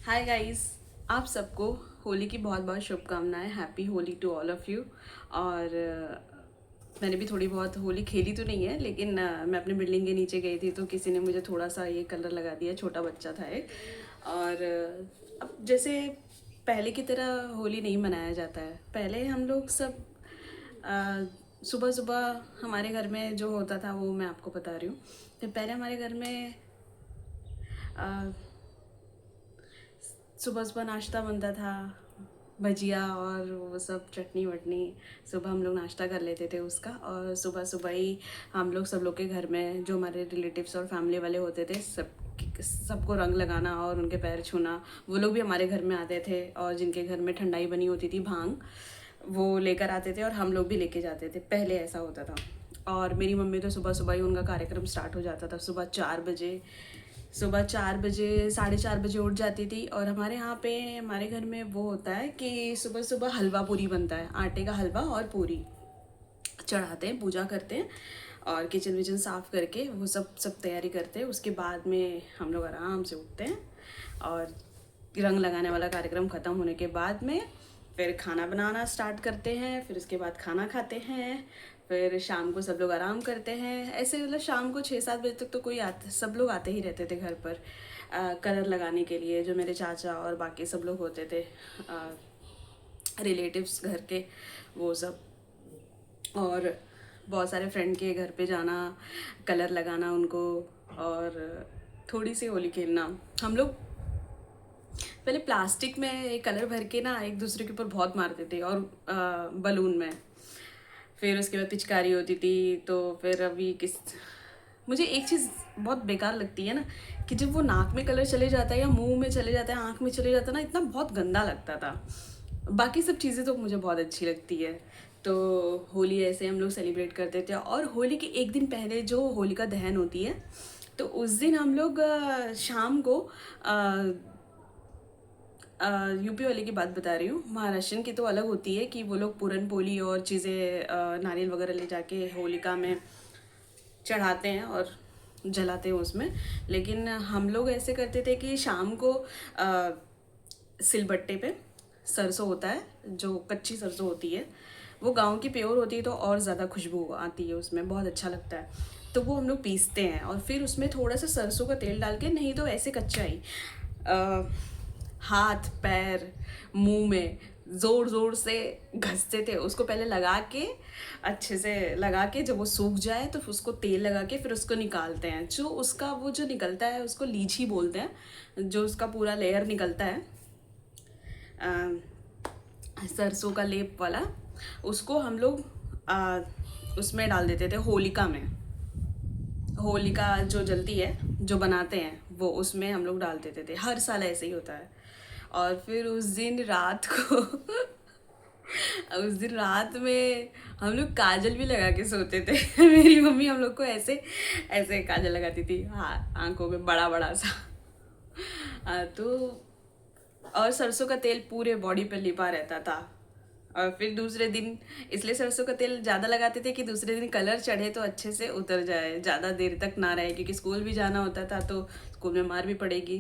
Hi guys, आप सबको होली की बहुत बहुत शुभकामनाएं। Happy Holi to all of you. और मैंने भी थोड़ी बहुत होली खेली तो नहीं है, लेकिन मैं अपने बिल्डिंग के नीचे गई थी तो किसी ने मुझे थोड़ा सा ये कलर लगा दिया। छोटा बच्चा था एक। और अब जैसे पहले की तरह होली नहीं मनाया जाता है। पहले हम लोग सब सुबह सुबह हमारे घर में जो होता था वो मैं आपको बता रही हूँ। तो पहले हमारे घर में सुबह सुबह नाश्ता बनता था, भजिया और वो सब चटनी वटनी। सुबह हम लोग नाश्ता कर लेते थे उसका, और सुबह सुबह ही हम लोग सब लोग के घर में जो हमारे रिलेटिव्स और फैमिली वाले होते थे सबको रंग लगाना और उनके पैर छूना। वो लोग भी हमारे घर में आते थे, और जिनके घर में ठंडाई बनी होती थी, भांग, वो लेकर आते थे और हम लोग भी लेके जाते थे। पहले ऐसा होता था। और मेरी मम्मी तो सुबह सुबह ही उनका कार्यक्रम स्टार्ट हो जाता था। सुबह 4 बजे 4:30 बजे उठ जाती थी। और हमारे यहाँ पे हमारे घर में वो होता है कि सुबह सुबह हलवा पूरी बनता है। आटे का हलवा और पूरी चढ़ाते हैं, पूजा करते हैं, और किचन विचन साफ़ करके वो सब तैयारी करते हैं। उसके बाद में हम लोग आराम से उठते हैं, और रंग लगाने वाला कार्यक्रम ख़त्म होने के बाद में फिर खाना बनाना स्टार्ट करते हैं। फिर उसके बाद खाना खाते हैं। फिर शाम को सब लोग आराम करते हैं। ऐसे मतलब शाम को 6-7 बजे तक तो सब लोग आते ही रहते थे घर पर कलर लगाने के लिए। जो मेरे चाचा और बाकी सब लोग होते थे रिलेटिव्स घर के, वो सब। और बहुत सारे फ्रेंड के घर पे जाना, कलर लगाना उनको, और थोड़ी सी होली खेलना। हम लोग पहले प्लास्टिक में कलर भर के ना एक दूसरे के ऊपर बहुत मारते थे, और बलून में। फिर उसके बाद पिचकारी होती थी। तो फिर अभी मुझे एक चीज़ बहुत बेकार लगती है ना, कि जब वो नाक में कलर चले जाता है या मुंह में चले जाता है, आँख में चले जाता है ना, इतना बहुत गंदा लगता था। बाकी सब चीज़ें तो मुझे बहुत अच्छी लगती है। तो होली ऐसे हम लोग सेलिब्रेट करते थे। और होली के एक दिन पहले जो होलिका दहन होती है, तो उस दिन हम लोग शाम को यूपी वाले की बात बता रही हूँ। महाराष्ट्र की तो अलग होती है कि वो लोग पूरन पोली और चीज़ें नारियल वगैरह ले जाके होलिका में चढ़ाते हैं और जलाते हैं उसमें। लेकिन हम लोग ऐसे करते थे कि शाम को सिलबट्टे पे सरसों होता है, जो कच्ची सरसों होती है, वो गांव की प्योर होती है, तो और ज़्यादा खुशबू आती है उसमें, बहुत अच्छा लगता है। तो वो हम लोग पीसते हैं, और फिर उसमें थोड़ा सा सरसों का तेल डाल के, नहीं तो ऐसे कच्चा ही हाथ पैर मुंह में ज़ोर ज़ोर से घसते थे उसको। पहले लगा के, अच्छे से लगा के, जब वो सूख जाए तो फिर उसको तेल लगा के फिर उसको निकालते हैं। जो उसका वो जो निकलता है उसको लीची बोलते हैं। जो उसका पूरा लेयर निकलता है सरसों का लेप वाला, उसको हम लोग उसमें डाल देते थे होलिका में। होलिका जो जलती है, जो बनाते हैं, वो उसमें हम लोग डाल देते थे। हर साल ऐसे ही होता है। और फिर उस दिन रात को उस दिन रात में हम लोग काजल भी लगा के सोते थे। मेरी मम्मी हम लोग को ऐसे ऐसे काजल लगाती थी, हाँ, आंखों में बड़ा बड़ा सा। तो और सरसों का तेल पूरे बॉडी पे लिपा रहता था। और फिर दूसरे दिन, इसलिए सरसों का तेल ज़्यादा लगाते थे कि दूसरे दिन कलर चढ़े तो अच्छे से उतर जाए, ज़्यादा देर तक ना रहे, क्योंकि स्कूल भी जाना होता था तो स्कूल में मार भी पड़ेगी।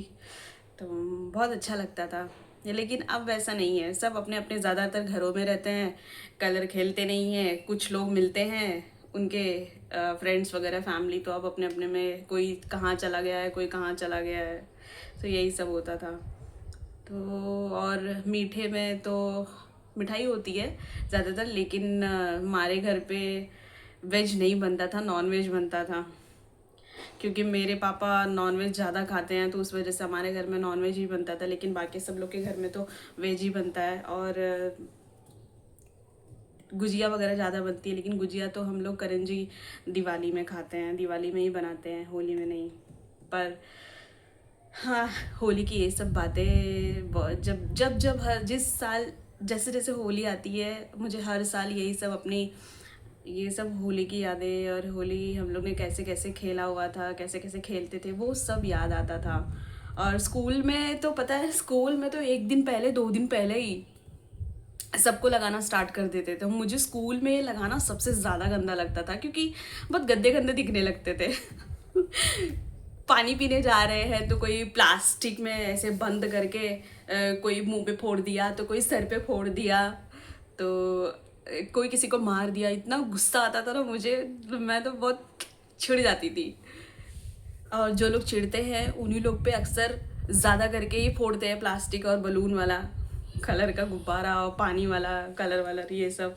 तो बहुत अच्छा लगता था। लेकिन अब वैसा नहीं है। सब अपने अपने ज़्यादातर घरों में रहते हैं, कलर खेलते नहीं हैं। कुछ लोग मिलते हैं, उनके फ्रेंड्स वगैरह, फैमिली, तो अब अपने अपने में कोई कहाँ चला गया है, कोई कहाँ चला गया है। तो यही सब होता था। तो और मीठे में तो मिठाई होती है ज़्यादातर, लेकिन हमारे घर पे वेज नहीं बनता था, नॉन वेज बनता था। क्योंकि मेरे पापा नॉन वेज ज़्यादा खाते हैं, तो उस वजह से हमारे घर में नॉन वेज ही बनता था। लेकिन बाकी सब लोग के घर में तो वेज ही बनता है। और गुजिया वगैरह ज़्यादा बनती है, लेकिन गुजिया तो हम लोग करंजी दिवाली में खाते हैं, दिवाली में ही बनाते हैं, होली में नहीं। पर हाँ, होली की ये सब बातें जब जब जब हर जिस साल जैसे जैसे होली आती है, मुझे हर साल यही सब अपनी ये सब होली की यादें, और होली हम लोग ने कैसे कैसे खेला हुआ था, कैसे कैसे खेलते थे, वो सब याद आता था। और स्कूल में तो पता है, स्कूल में तो एक दिन पहले, 2 दिन पहले ही सबको लगाना स्टार्ट कर देते थे। मुझे स्कूल में लगाना सबसे ज़्यादा गंदा लगता था, क्योंकि बहुत गंदे गंदे दिखने लगते थे। पानी पीने जा रहे हैं तो कोई प्लास्टिक में ऐसे बंद करके कोई मुंह पे फोड़ दिया, तो कोई सर पे फोड़ दिया, तो कोई किसी को मार दिया। इतना गुस्सा आता था ना मुझे, मैं तो बहुत चिढ़ जाती थी। और जो लोग चिढ़ते हैं उन्हीं लोग पे अक्सर ज़्यादा करके ही फोड़ते हैं प्लास्टिक और बलून वाला कलर का गुब्बारा और पानी वाला कलर वाला ये सब।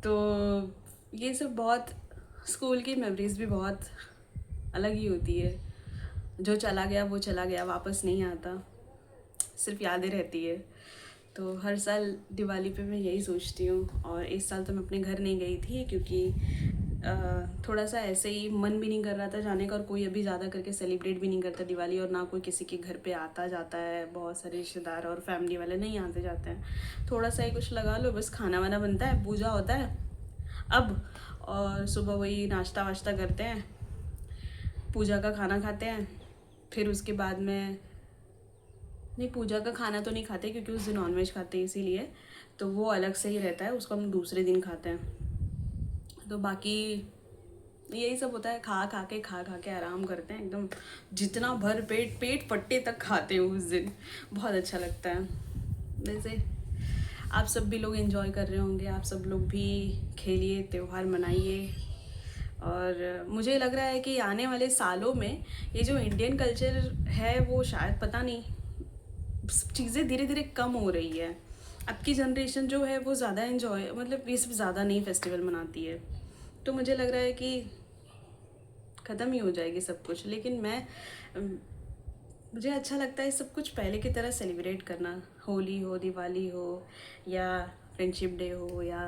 तो ये सब बहुत, स्कूल की मेमोरीज भी बहुत अलग ही होती है। जो चला गया वो चला गया, वापस नहीं आता, सिर्फ यादें रहती है। तो हर साल दिवाली पे मैं यही सोचती हूँ। और इस साल तो मैं अपने घर नहीं गई थी क्योंकि थोड़ा सा ऐसे ही मन भी नहीं कर रहा था जाने का, और कोई अभी ज़्यादा करके सेलिब्रेट भी नहीं करता दिवाली, और ना कोई किसी के घर पे आता जाता है। बहुत सारे रिश्तेदार और फैमिली वाले नहीं आते जाते हैं। थोड़ा सा ही कुछ लगा लो, बस खाना वाना बनता है, पूजा होता है अब, और सुबह वही नाश्ता वाश्ता करते हैं, पूजा का खाना खाते हैं। फिर उसके बाद में, नहीं पूजा का खाना तो नहीं खाते क्योंकि उस दिन नॉनवेज खाते हैं इसीलिए, तो वो अलग से ही रहता है, उसको हम दूसरे दिन खाते हैं। तो बाकी यही सब होता है, खा खा के आराम करते हैं एकदम, जितना भर पेट, पेट फट्टे तक खाते हैं उस दिन, बहुत अच्छा लगता है। वैसे आप सब भी लोग एंजॉय कर रहे होंगे, आप सब लोग भी खेलिए, त्यौहार मनाइए। और मुझे लग रहा है कि आने वाले सालों में ये जो इंडियन कल्चर है वो शायद, पता नहीं, चीज़ें धीरे धीरे कम हो रही है। अब की जनरेशन जो है वो ज़्यादा एंजॉय, मतलब ये सब ज़्यादा नहीं फेस्टिवल मनाती है। तो मुझे लग रहा है कि ख़त्म ही हो जाएगी सब कुछ। लेकिन मुझे अच्छा लगता है सब कुछ पहले की तरह सेलिब्रेट करना, होली हो, दिवाली हो, या फ्रेंडशिप डे हो, या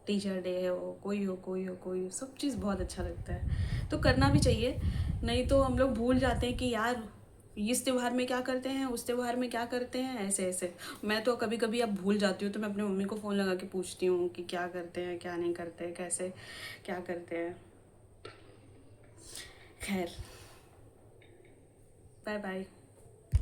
टीचर डे हो, कोई हो, सब चीज़ बहुत अच्छा लगता है। तो करना भी चाहिए, नहीं तो हम लोग भूल जाते हैं कि यार इस त्यौहार में क्या करते हैं, उस त्यौहार में क्या करते हैं, ऐसे ऐसे। मैं तो कभी कभी अब भूल जाती हूँ, तो मैं अपनी मम्मी को फ़ोन लगा के पूछती हूँ कि क्या करते हैं, क्या नहीं करते, कैसे क्या करते हैं। खैर, बाय बाय।